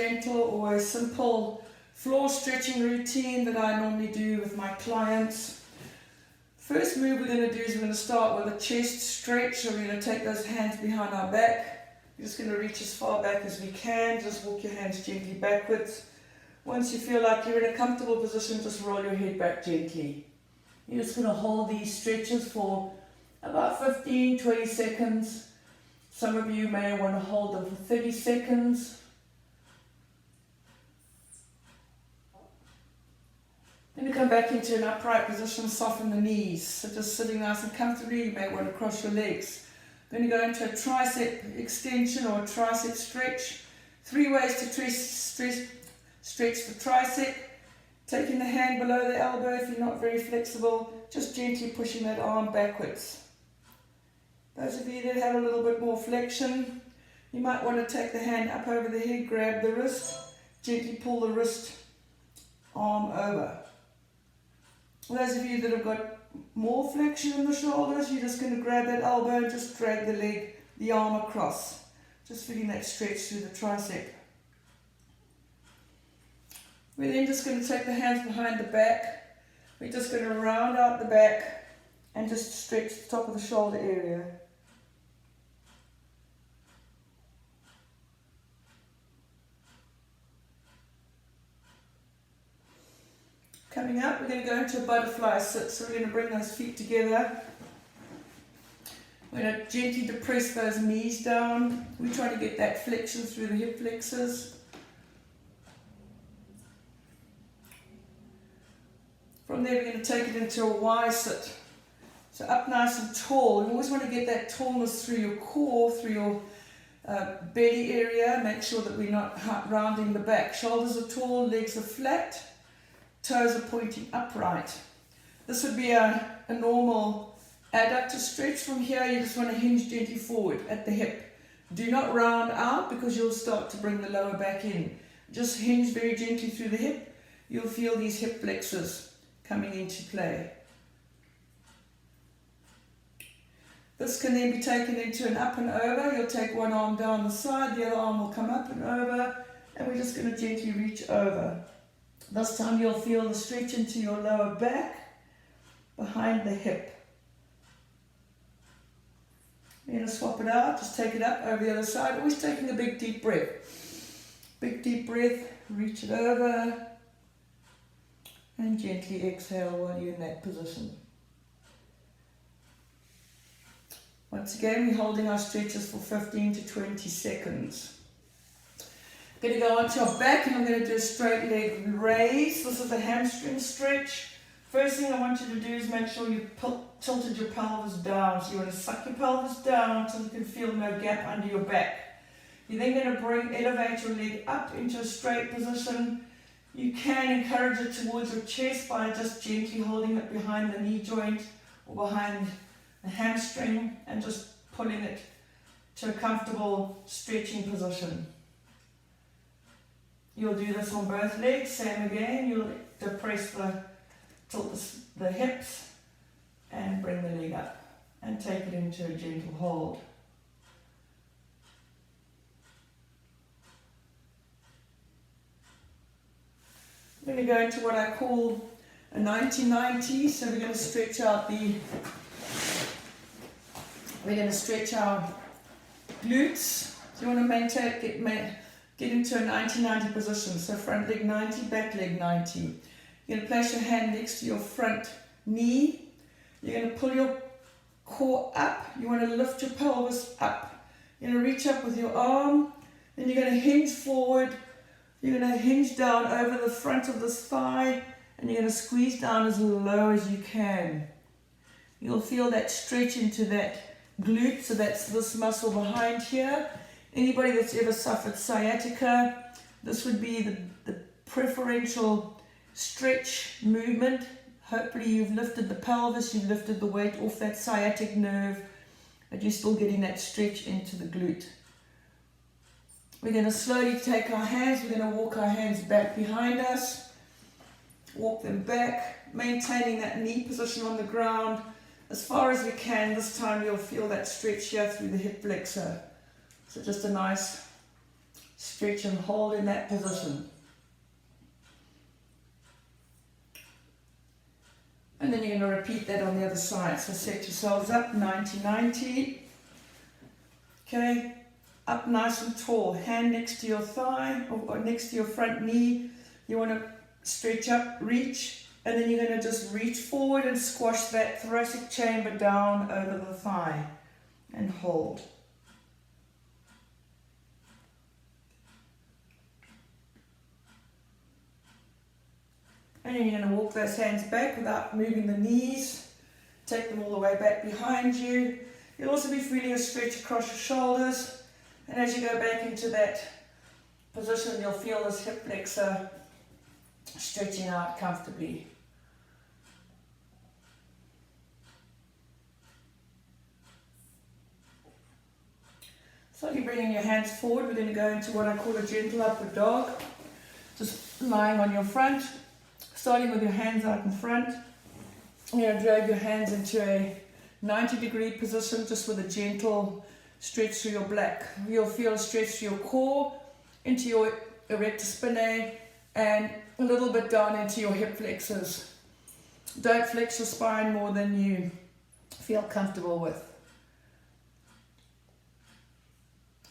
Gentle or a simple floor stretching routine that I normally do with my clients. First move we're going to do is we're going to start with a chest stretch. So we're going to take those hands behind our back. You're just going to reach as far back as we can. Just walk your hands gently backwards. Once you feel like you're in a comfortable position, just roll your head back gently. You're just going to hold these stretches for about 15-20 seconds. Some of you may want to hold them for 30 seconds. Then you come back into an upright position, soften the knees. So just sitting nice and comfortably, you may want to cross your legs. Then you go into a tricep extension or a tricep stretch. 3 ways to stretch the tricep. Taking the hand below the elbow if you're not very flexible, just gently pushing that arm backwards. Those of you that have a little bit more flexion, you might want to take the hand up over the head, grab the wrist, gently pull the wrist arm over. Those of you that have got more flexion in the shoulders, you're just going to grab that elbow and just drag the arm across. Just feeling that stretch through the tricep. We're then just going to take the hands behind the back. We're just going to round out the back and just stretch the top of the shoulder area. Coming up, we're going to go into a butterfly sit. So we're going to bring those feet together. We're going to gently depress those knees down. We're trying to get that flexion through the hip flexors. From there, we're going to take it into a Y sit. So up nice and tall. You always want to get that tallness through your core, through your belly area. Make sure that we're not rounding the back. Shoulders are tall, legs are flat, toes are pointing upright. This would be a normal adductor stretch. From here, you just want to hinge gently forward at the hip. Do not round out because you'll start to bring the lower back in. Just hinge very gently through the hip. You'll feel these hip flexors coming into play. This can then be taken into an up and over. You'll take one arm down the side, the other arm will come up and over, and we're just going to gently reach over. This time you'll feel the stretch into your lower back, behind the hip. You're going to swap it out, just take it up over the other side, always taking a big deep breath. Big deep breath, reach it over, and gently exhale while you're in that position. Once again, we're holding our stretches for 15 to 20 seconds. I'm going to go onto our back and I'm going to do a straight leg raise. This is a hamstring stretch. First thing I want you to do is make sure you've tilted your pelvis down. So you want to suck your pelvis down until you can feel no gap under your back. You're then going to elevate your leg up into a straight position. You can encourage it towards your chest by just gently holding it behind the knee joint or behind the hamstring and just pulling it to a comfortable stretching position. You'll do this on both legs, same again. You'll depress tilt the hips and bring the leg up and take it into a gentle hold. I'm going to go into what I call a 90-90. So we're going to stretch out our glutes. So you want to get into a 90-90 position. So front leg 90, back leg 90. You're going to place your hand next to your front knee. You're going to pull your core up. You want to lift your pelvis up. You're going to reach up with your arm. Then you're going to hinge forward. You're going to hinge down over the front of this thigh and you're going to squeeze down as low as you can. You'll feel that stretch into that glute, so that's this muscle behind here. Anybody that's ever suffered sciatica, this would be the preferential stretch movement. Hopefully you've lifted the pelvis, you've lifted the weight off that sciatic nerve, but you're still getting that stretch into the glute. We're going to slowly take our hands, we're going to walk our hands back behind us, walk them back, maintaining that knee position on the ground as far as we can. This time you'll feel that stretch here through the hip flexor. So just a nice Stretch and hold in that position. And then you're going to repeat that on the other side. So set yourselves up, 90-90. Okay, up nice and tall. Hand next to your thigh or next to your front knee. You want to stretch up, reach, and then you're going to just reach forward and squash that thoracic chamber down over the thigh and hold. And then you're going to walk those hands back without moving the knees. Take them all the way back behind you. You'll also be feeling a stretch across your shoulders. And as you go back into that position, you'll feel this hip flexor stretching out comfortably. Slowly bringing your hands forward, we're going to go into what I call a gentle upward dog. Just lying on your front. Starting with your hands out in front, you're going to drag your hands into a 90-degree position just with a gentle stretch through your back. You'll feel a stretch through your core, into your erector spinae, and a little bit down into your hip flexors. Don't flex your spine more than you feel comfortable with.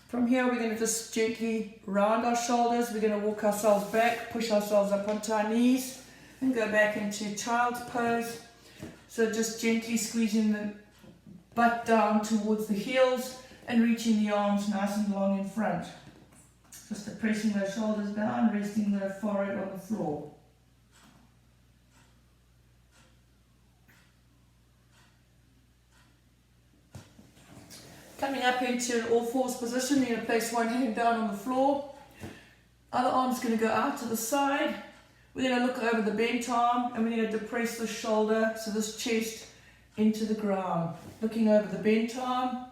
From here, we're going to just gently round our shoulders. We're going to walk ourselves back, push ourselves up onto our knees, and go back into child's pose. So just gently squeezing the butt down towards the heels and reaching the arms nice and long in front. Just pressing those shoulders down, resting the forehead on the floor. Coming up into an all-fours position, you're going to place one hand down on the floor. Other arm's going to go out to the side. We're going to look over the bent arm and we're going to depress the shoulder, so this chest into the ground. Looking over the bent arm.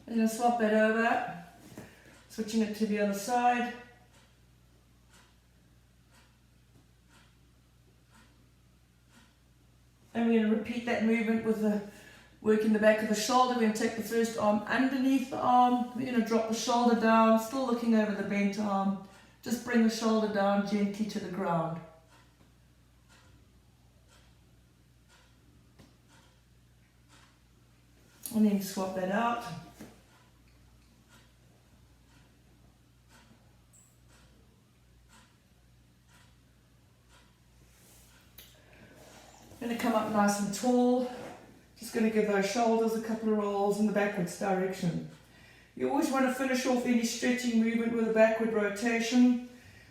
We're going to swap that over, switching it to the other side. And we're going to repeat that movement with the work in the back of the shoulder. We're going to take the first arm underneath the arm. We're going to drop the shoulder down, still looking over the bent arm. Just bring the shoulder down gently to the ground. And then swap that out. Going to come up nice and tall. Just going to give those shoulders a couple of rolls in the backwards direction. You always want to finish off any stretching movement with a backward rotation.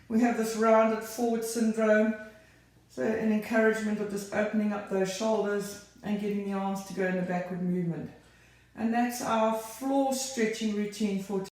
We have this rounded forward syndrome, so an encouragement of just opening up those shoulders and getting the arms to go in the backward movement. And that's our floor stretching routine for today.